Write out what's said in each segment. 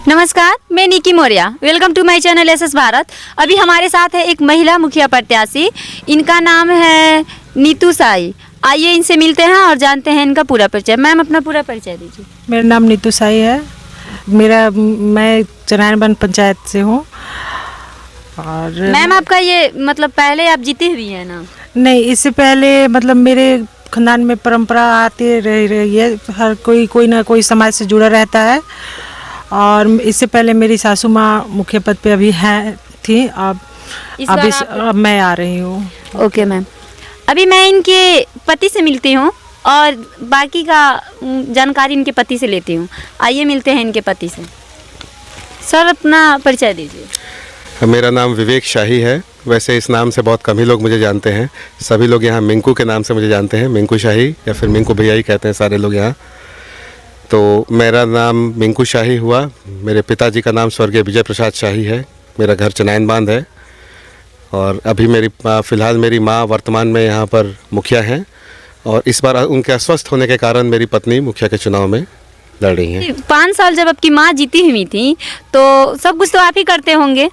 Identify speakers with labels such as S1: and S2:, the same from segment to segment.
S1: नमस्कार, मैं Niki Maurya. Welcome to my channel SS Bharat. अभी हमारे साथ है एक महिला मुखिया प्रत्याशी, इनका नाम है नीतू साई। आइए इनसे मिलते हैं और जानते हैं इनका पूरा परिचय। मैम, अपना पूरा परिचय दीजिए।
S2: मेरा नाम नीतू साई है। मैं चनायन पंचायत से हूँ। और
S1: मैम, आपका ये मतलब पहले आप जीती हुई हैं ना?
S2: नहीं, इससे पहले मतलब मेरे खानदान में परंपरा आती रही है। हर कोई ना कोई समाज से जुड़ा रहता है। और इससे पहले मेरी सासू माँ मुखिया पद पे अभी थी। अब मैं आ रही हूँ।
S1: ओके मैम, अभी मैं इनके पति से मिलती हूँ और बाकी का जानकारी इनके पति से लेती हूँ। आइए मिलते हैं इनके पति से। सर, अपना परिचय दीजिए।
S3: मेरा नाम विवेक शाही है। वैसे इस नाम से बहुत कम ही लोग मुझे जानते हैं। सभी लोग यहाँ मिंकू के नाम से मुझे जानते हैं। मिंकू शाही या फिर मिंकू भैया ही कहते हैं सारे लोग यहाँ। तो मेरा नाम मिंकू शाही हुआ। मेरे पिताजी का नाम स्वर्गीय विजय प्रसाद शाही है। मेरा घर चनायन बांध है। और अभी फ़िलहाल मेरी माँ वर्तमान में यहाँ पर मुखिया हैं। और इस बार उनके अस्वस्थ होने के कारण मेरी पत्नी मुखिया के चुनाव में लड़ रही हैं।
S1: 5 साल जब आपकी माँ जीती हुई थी तो सब कुछ तो आप ही करते होंगे?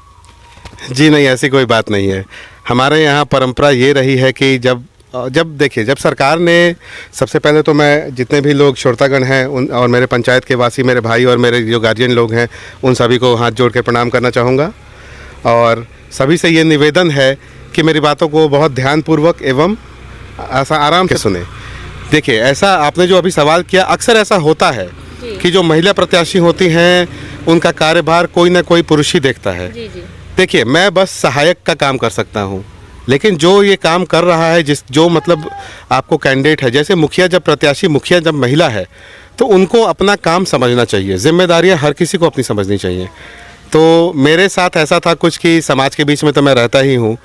S3: जी नहीं, ऐसी कोई बात नहीं है। हमारे यहाँ परंपरा ये रही है कि जब सरकार ने, सबसे पहले तो मैं जितने भी लोग श्रोतागण हैं और मेरे पंचायत के वासी, मेरे भाई और मेरे जो गार्जियन लोग हैं, उन सभी को हाथ जोड़ के प्रणाम करना चाहूँगा। और सभी से ये निवेदन है कि मेरी बातों को बहुत ध्यानपूर्वक एवं आराम से सुने। देखिए, ऐसा आपने जो अभी सवाल किया, अक्सर ऐसा होता है कि जो महिला प्रत्याशी होती हैं उनका कार्यभार कोई ना कोई पुरुष ही देखता है। देखिए, मैं बस सहायक का काम कर सकता हूँ, लेकिन जो ये काम कर रहा है, जो मतलब आपको कैंडिडेट है, जैसे मुखिया जब महिला है तो उनको अपना काम समझना चाहिए। जिम्मेदारियां हर किसी को अपनी समझनी चाहिए। तो मेरे साथ ऐसा था कुछ कि समाज के बीच में तो मैं रहता ही हूँ,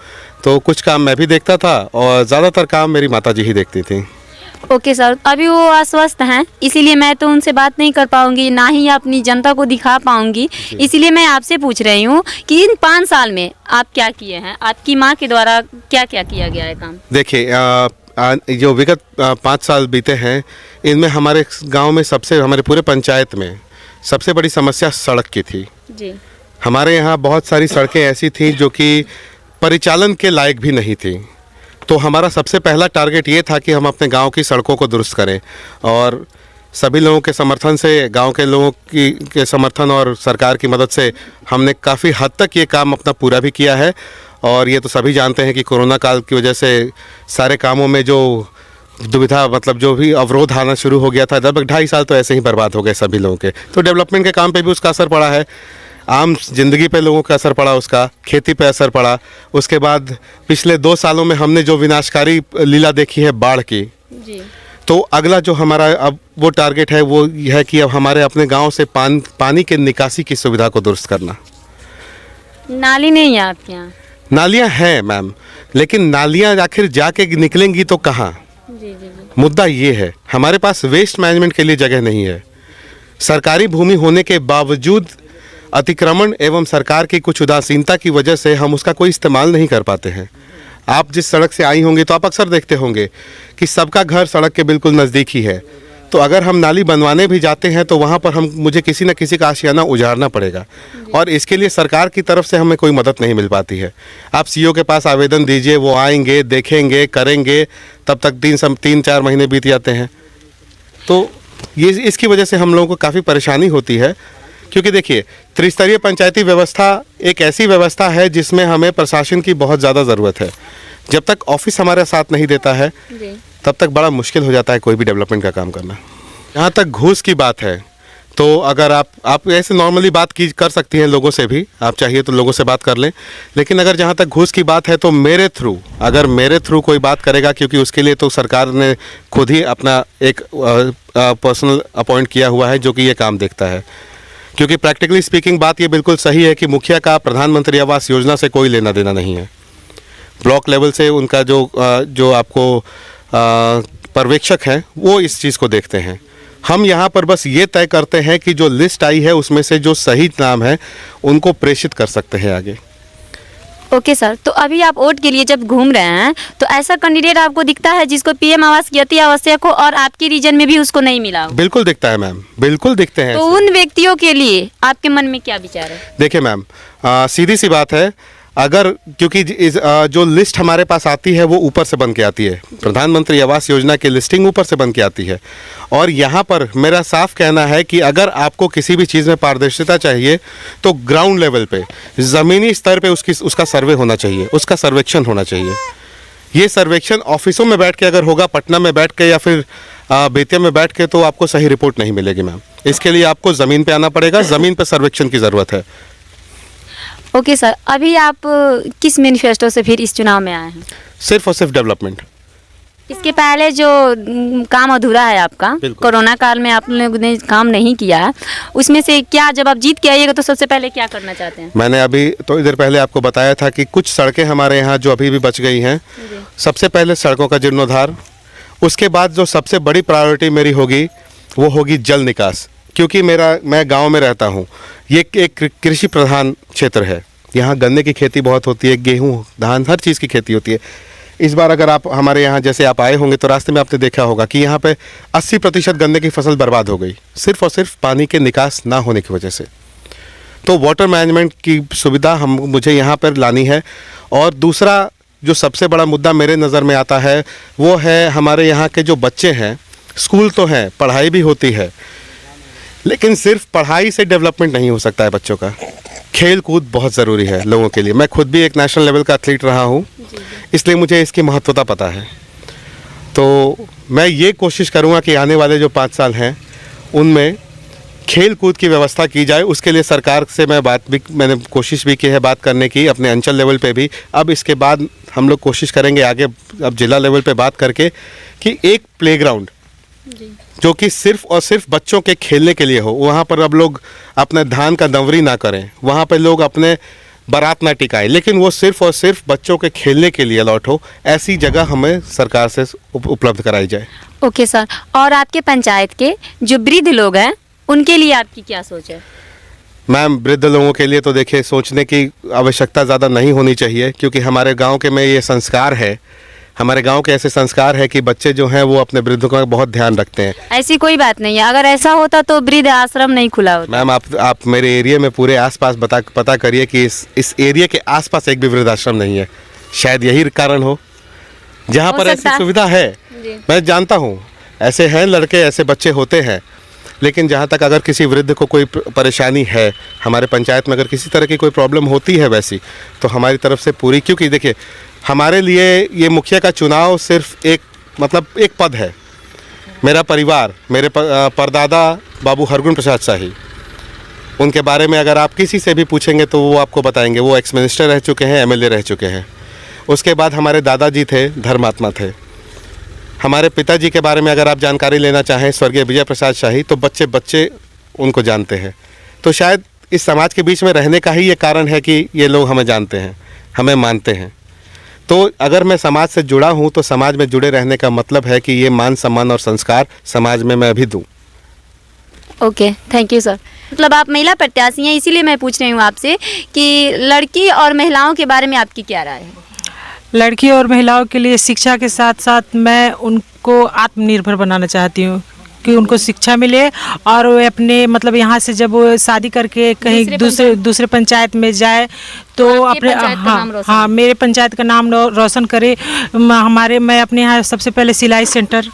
S3: तो कुछ काम मैं भी देखता था और ज़्यादातर काम मेरी माताजी ही देखती थी।
S1: ओके सर, अभी वो अस्वस्थ हैं, इसीलिए मैं तो उनसे बात नहीं कर पाऊंगी, ना ही अपनी जनता को दिखा पाऊंगी। इसीलिए मैं आपसे पूछ रही हूँ कि इन 5 साल में आप क्या किए हैं, आपकी माँ के द्वारा क्या क्या किया गया है काम?
S3: देखिए, जो विगत 5 साल बीते हैं, इनमें हमारे गांव में हमारे पूरे पंचायत में सबसे बड़ी समस्या सड़क की थी
S1: जी।
S3: हमारे यहाँ बहुत सारी सड़कें ऐसी थी जो कि परिचालन के लायक भी नहीं थी। तो हमारा सबसे पहला टारगेट ये था कि हम अपने गांव की सड़कों को दुरुस्त करें। और सभी लोगों के समर्थन से, गांव के लोगों के समर्थन और सरकार की मदद से हमने काफ़ी हद तक ये काम अपना पूरा भी किया है। और ये तो सभी जानते हैं कि कोरोना काल की वजह से सारे कामों में जो दुविधा, मतलब जो भी अवरोध आना शुरू हो गया था, लगभग 2.5 साल तो ऐसे ही बर्बाद हो गए सभी लोगों के। तो डेवलपमेंट के काम पे भी उसका असर पड़ा है, आम जिंदगी पे लोगों का असर पड़ा, उसका खेती पे असर पड़ा। उसके बाद पिछले 2 सालों में हमने जो विनाशकारी लीला देखी है बाढ़ की
S1: जी।
S3: तो अगला जो हमारा अब वो टारगेट है वो है कि अब हमारे अपने गांव से पानी के निकासी की सुविधा को दुरुस्त करना।
S1: नाली नहीं है आपके यहाँ?
S3: नालियाँ हैं मैम, लेकिन नालियाँ आखिर जाके निकलेंगी तो कहाँ? मुद्दा ये है, हमारे पास वेस्ट मैनेजमेंट के लिए जगह नहीं है। सरकारी भूमि होने के बावजूद अतिक्रमण एवं सरकार की कुछ उदासीनता की वजह से हम उसका कोई इस्तेमाल नहीं कर पाते हैं। आप जिस सड़क से आई होंगी तो आप अक्सर देखते होंगे कि सबका घर सड़क के बिल्कुल नज़दीक ही है। तो अगर हम नाली बनवाने भी जाते हैं तो वहाँ पर मुझे किसी न किसी का आशियाना उजाड़ना पड़ेगा, और इसके लिए सरकार की तरफ से हमें कोई मदद नहीं मिल पाती है। आप सीओ के पास आवेदन दीजिए, वो आएंगे, देखेंगे, करेंगे, तब तक 3-4 महीने बीत जाते हैं। तो ये इसकी वजह से हम लोगों को काफ़ी परेशानी होती है, क्योंकि देखिए, त्रिस्तरीय पंचायती व्यवस्था एक ऐसी व्यवस्था है जिसमें हमें प्रशासन की बहुत ज़्यादा ज़रूरत है। जब तक ऑफिस हमारे साथ नहीं देता है तब तक बड़ा मुश्किल हो जाता है कोई भी डेवलपमेंट का काम करना। जहाँ तक घूस की बात है तो अगर आप ऐसे नॉर्मली बात कर सकती हैं लोगों से भी, आप चाहिए तो लोगों से बात कर लें, लेकिन अगर जहाँ तक घूस की बात है तो मेरे थ्रू कोई बात करेगा, क्योंकि उसके लिए तो सरकार ने खुद ही अपना एक पर्सनल अपॉइंट किया हुआ है जो कि ये काम देखता है। क्योंकि प्रैक्टिकली स्पीकिंग बात ये बिल्कुल सही है कि मुखिया का प्रधानमंत्री आवास योजना से कोई लेना देना नहीं है। ब्लॉक लेवल से उनका जो आपको पर्यवेक्षक हैं वो इस चीज़ को देखते हैं। हम यहाँ पर बस ये तय करते हैं कि जो लिस्ट आई है उसमें से जो सही नाम है उनको प्रेषित कर सकते हैं आगे।
S1: ओके सर, तो अभी आप वोट के लिए जब घूम रहे हैं तो ऐसा कैंडिडेट आपको दिखता है जिसको पीएम आवास की अति आवश्यक हो और आपके रीजन में भी उसको नहीं मिला हो?
S3: बिल्कुल दिखता है मैम, बिल्कुल दिखते हैं
S1: तो
S3: ऐसे।
S1: उन व्यक्तियों के लिए आपके मन में क्या विचार है?
S3: देखिए मैम, सीधी सी बात है, अगर क्योंकि जो लिस्ट हमारे पास आती है वो ऊपर से बन के आती है, प्रधानमंत्री आवास योजना की लिस्टिंग ऊपर से बन के आती है। और यहाँ पर मेरा साफ कहना है कि अगर आपको किसी भी चीज़ में पारदर्शिता चाहिए तो ग्राउंड लेवल पे, ज़मीनी स्तर पे उसका सर्वे होना चाहिए, उसका सर्वेक्षण होना चाहिए। ये सर्वेक्षण ऑफिसों में बैठ के अगर होगा, पटना में बैठ के या फिर बेतिया में बैठ के, तो आपको सही रिपोर्ट नहीं मिलेगी मैम। इसके लिए आपको ज़मीन पे आना पड़ेगा, ज़मीन पे सर्वेक्षण की ज़रूरत है।
S1: ओके सर, अभी आप किस मैनिफेस्टो से फिर इस चुनाव में आए हैं?
S3: सिर्फ और सिर्फ डेवलपमेंट।
S1: इसके पहले जो काम अधूरा है आपका,
S3: बिल्कुल।
S1: कोरोना काल में आप लोगों ने काम नहीं किया है, उसमें से क्या, जब आप जीत के आइएगा तो सबसे पहले क्या करना चाहते हैं?
S3: मैंने अभी तो इधर पहले आपको बताया था कि कुछ सड़कें हमारे यहाँ जो अभी भी बच गई हैं, सबसे पहले सड़कों का जीर्णोद्धार। उसके बाद जो सबसे बड़ी प्रायोरिटी मेरी होगी वो होगी जल निकास, क्योंकि मैं गांव में रहता हूँ। ये एक कृषि प्रधान क्षेत्र है, यहाँ गन्ने की खेती बहुत होती है, गेहूँ, धान, हर चीज़ की खेती होती है। इस बार अगर आप हमारे यहाँ जैसे आप आए होंगे तो रास्ते में आपने देखा होगा कि यहाँ पे 80% गन्ने की फसल बर्बाद हो गई, सिर्फ और सिर्फ पानी के निकास ना होने की वजह से। तो वाटर मैनेजमेंट की सुविधा मुझे यहाँ पर लानी है। और दूसरा जो सबसे बड़ा मुद्दा मेरे नज़र में आता है वो है हमारे यहाँ के जो बच्चे हैं, स्कूल तो हैं, पढ़ाई भी होती है, लेकिन सिर्फ पढ़ाई से डेवलपमेंट नहीं हो सकता है बच्चों का। खेल कूद बहुत ज़रूरी है लोगों के लिए। मैं खुद भी एक नेशनल लेवल का एथलीट रहा हूँ, इसलिए मुझे इसकी महत्वता पता है। तो मैं ये कोशिश करूँगा कि आने वाले जो 5 साल हैं उनमें खेल कूद की व्यवस्था की जाए। उसके लिए सरकार से मैंने कोशिश भी की है बात करने की, अपने अंचल लेवल पे भी। अब इसके बाद हम लोग कोशिश करेंगे आगे, अब जिला लेवल पे बात करके, कि एक प्लेग्राउंड जो कि सिर्फ और सिर्फ बच्चों के खेलने के लिए हो, वहाँ पर अब लोग अपने धान का दंवरी ना करें, वहाँ पर लोग अपने बारात ना टिकाएं, लेकिन वो सिर्फ और सिर्फ बच्चों के खेलने के लिए अलॉट हो, ऐसी जगह हमें सरकार से उपलब्ध कराई जाए।
S1: ओके सर, और आपके पंचायत के जो वृद्ध लोग हैं उनके लिए आपकी क्या सोच है?
S3: मैम, वृद्ध लोगों के लिए तो देखिए सोचने की आवश्यकता ज़्यादा नहीं होनी चाहिए, क्योंकि हमारे गांव के में ये संस्कार है, हमारे गांव के ऐसे संस्कार है कि बच्चे जो हैं वो अपने वृद्धों का बहुत ध्यान रखते हैं।
S1: ऐसी कोई बात नहीं है, अगर ऐसा होता तो वृद्ध आश्रम नहीं खुला होता।
S3: मैम, आप मेरे एरिया में पूरे आसपास पता करिए कि इस एरिया के आसपास एक भी वृद्धाश्रम नहीं है। शायद यही कारण हो, जहाँ पर ऐसी सुविधा है। मैं जानता हूँ ऐसे हैं लड़के, ऐसे बच्चे होते हैं, लेकिन जहाँ तक अगर किसी वृद्ध को कोई परेशानी है, हमारे पंचायत में अगर किसी तरह की कोई प्रॉब्लम होती है वैसी, तो हमारी तरफ से पूरी, क्योंकि देखिए हमारे लिए ये मुखिया का चुनाव सिर्फ एक पद है। मेरा परिवार, मेरे परदादा बाबू हरगुन प्रसाद शाही, उनके बारे में अगर आप किसी से भी पूछेंगे तो वो आपको बताएंगे, वो एक्स मिनिस्टर रह चुके हैं, एमएलए रह चुके हैं। उसके बाद हमारे दादाजी थे, धर्मात्मा थे। हमारे पिताजी के बारे में अगर आप जानकारी लेना चाहें, स्वर्गीय विजय प्रसाद शाही, तो बच्चे बच्चे उनको जानते हैं। तो शायद इस समाज के बीच में रहने का ही ये कारण है कि ये लोग हमें जानते हैं, हमें मानते हैं। तो अगर मैं समाज से जुड़ा हूँ तो समाज में जुड़े रहने का मतलब है कि ये मान सम्मान और संस्कार समाज में मैं भी दूँ।
S1: Okay, thank you sir. मतलब आप महिला प्रत्याशी हैं, इसीलिए मैं पूछ रही हूँ आपसे कि लड़की और महिलाओं के बारे में आपकी क्या राय है?
S2: लड़की और महिलाओं के लिए शिक्षा के साथ साथ मैं उनको आत्मनिर्भर बनाना चाहती हूँ कि उनको शिक्षा मिले और वो अपने मतलब यहाँ से जब वो शादी करके कहीं दूसरे पंचायत में जाए तो अपने हाँ मेरे पंचायत का नाम रोशन करे। मैं अपने यहाँ सबसे पहले सिलाई सेंटर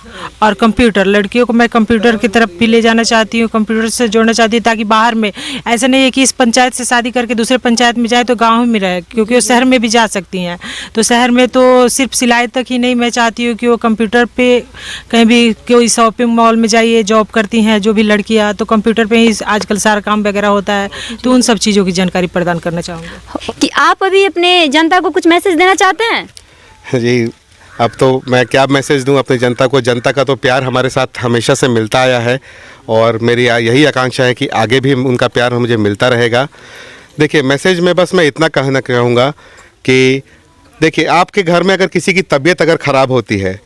S2: और कंप्यूटर, लड़कियों को मैं कंप्यूटर की तरफ भी ले जाना चाहती हूँ, कंप्यूटर से जोड़ना चाहती हूँ, ताकि बाहर में ऐसा नहीं है कि इस पंचायत से शादी करके दूसरे पंचायत में जाए तो गाँव में रहे, क्योंकि वो शहर में भी जा सकती हैं। तो शहर में तो सिर्फ सिलाई तक ही नहीं, मैं चाहती हूँ कि वो कंप्यूटर पे कहीं भी कोई शॉपिंग मॉल में जाइए, जॉब करती हैं जो भी लड़कियाँ, तो कंप्यूटर पे ही आजकल सारा काम वगैरह होता है, तो उन सब चीज़ों की जानकारी प्रदान करना चाहूँगी।
S1: कि आप अभी अपने जनता को कुछ मैसेज देना चाहते हैं?
S3: जी, अब तो मैं क्या मैसेज दूं अपनी जनता को। जनता का तो प्यार हमारे साथ हमेशा से मिलता आया है और मेरी यही आकांक्षा है कि आगे भी उनका प्यार मुझे मिलता रहेगा। देखिए, मैसेज में बस मैं इतना कहना चाहूँगा कि देखिए, आपके घर में अगर किसी की तबीयत अगर ख़राब होती है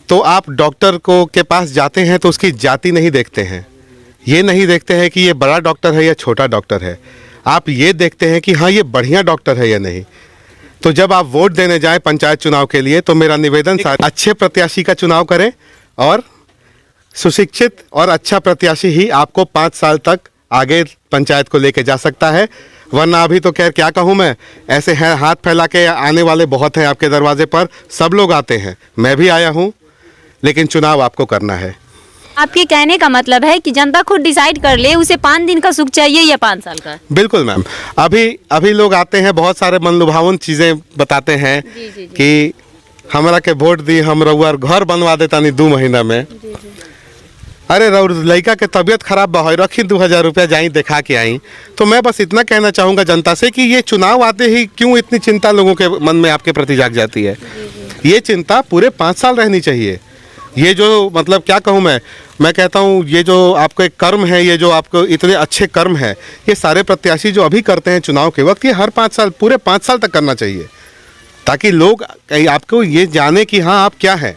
S3: तो आप डॉक्टर को के पास जाते हैं तो उसकी जाति नहीं देखते हैं, ये नहीं देखते हैं कि ये बड़ा डॉक्टर है या छोटा डॉक्टर है, आप ये देखते हैं कि हाँ ये बढ़िया डॉक्टर है या नहीं। तो जब आप वोट देने जाएं पंचायत चुनाव के लिए तो मेरा निवेदन अच्छे प्रत्याशी का चुनाव करें और सुशिक्षित और अच्छा प्रत्याशी ही आपको 5 साल तक आगे पंचायत को लेके जा सकता है। वरना अभी तो खैर क्या कहूँ मैं, ऐसे हैं हाथ फैला के आने वाले बहुत हैं आपके दरवाजे पर, सब लोग आते हैं, मैं भी आया हूँ, लेकिन चुनाव आपको करना है।
S1: आपके कहने का मतलब है कि जनता खुद डिसाइड कर ले उसे 5 दिन का सुख चाहिए या 5 साल का।
S3: बिल्कुल मैम, अभी लोग आते हैं, बहुत सारे मन लुभावन चीज़ें बताते हैं कि हमरा के वोट दी, हम रउआ घर बनवा देता नहीं 2 महीना में। अरे रउर लड़का के तबीयत खराब बा रखी 2000 रुपया जाई दिखा के आई। तो मैं बस इतना कहना चाहूँगा जनता से कि ये चुनाव आते ही क्यों इतनी चिंता लोगों के मन में आपके प्रति जाग जाती है। ये चिंता पूरे 5 साल रहनी चाहिए। ये जो मतलब क्या कहूँ मैं कहता हूँ ये जो आपको एक कर्म है, ये जो आपको इतने अच्छे कर्म है, ये सारे प्रत्याशी जो अभी करते हैं चुनाव के वक्त, ये हर 5 साल पूरे 5 साल तक करना चाहिए, ताकि लोग आपको ये जाने कि हाँ आप क्या हैं।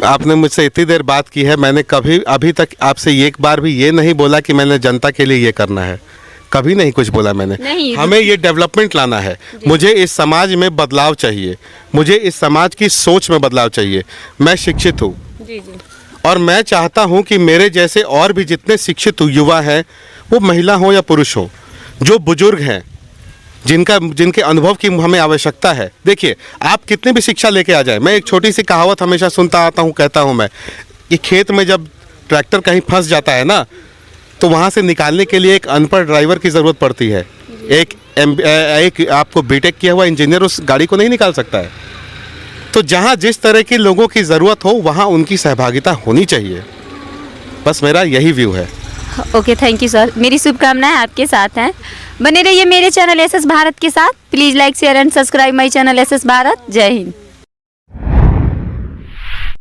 S3: आपने मुझसे इतनी देर बात की है, मैंने कभी अभी तक आपसे एक बार भी ये नहीं बोला कि मैंने जनता के लिए ये करना है, कभी नहीं कुछ बोला मैंने। हमें ये डेवलपमेंट लाना है, मुझे इस समाज में बदलाव चाहिए, मुझे इस समाज की सोच में बदलाव चाहिए। मैं शिक्षित हूँ और मैं चाहता हूँ कि मेरे जैसे और भी जितने शिक्षित युवा हैं, वो महिला हो या पुरुष हो, जो बुजुर्ग हैं, जिनके अनुभव की हमें आवश्यकता है। देखिए आप कितनी भी शिक्षा लेके आ जाए, मैं एक छोटी सी कहावत हमेशा सुनता आता हूँ, कहता हूँ मैं कि खेत में जब ट्रैक्टर कहीं फंस जाता है ना, तो वहाँ से निकालने के लिए एक अनपढ़ ड्राइवर की ज़रूरत पड़ती है। एक आपको बीटेक किया हुआ इंजीनियर उस गाड़ी को नहीं निकाल सकता है। तो जहाँ जिस तरह के लोगों की ज़रूरत हो वहाँ उनकी सहभागिता होनी चाहिए, बस मेरा यही व्यू है।
S1: Okay, thank you sir. मेरी शुभकामनाएं आपके साथ हैं। बने रहिए मेरे चैनल एसएस भारत के साथ। Please like share and subscribe my channel SS Bharat. जय हिंद।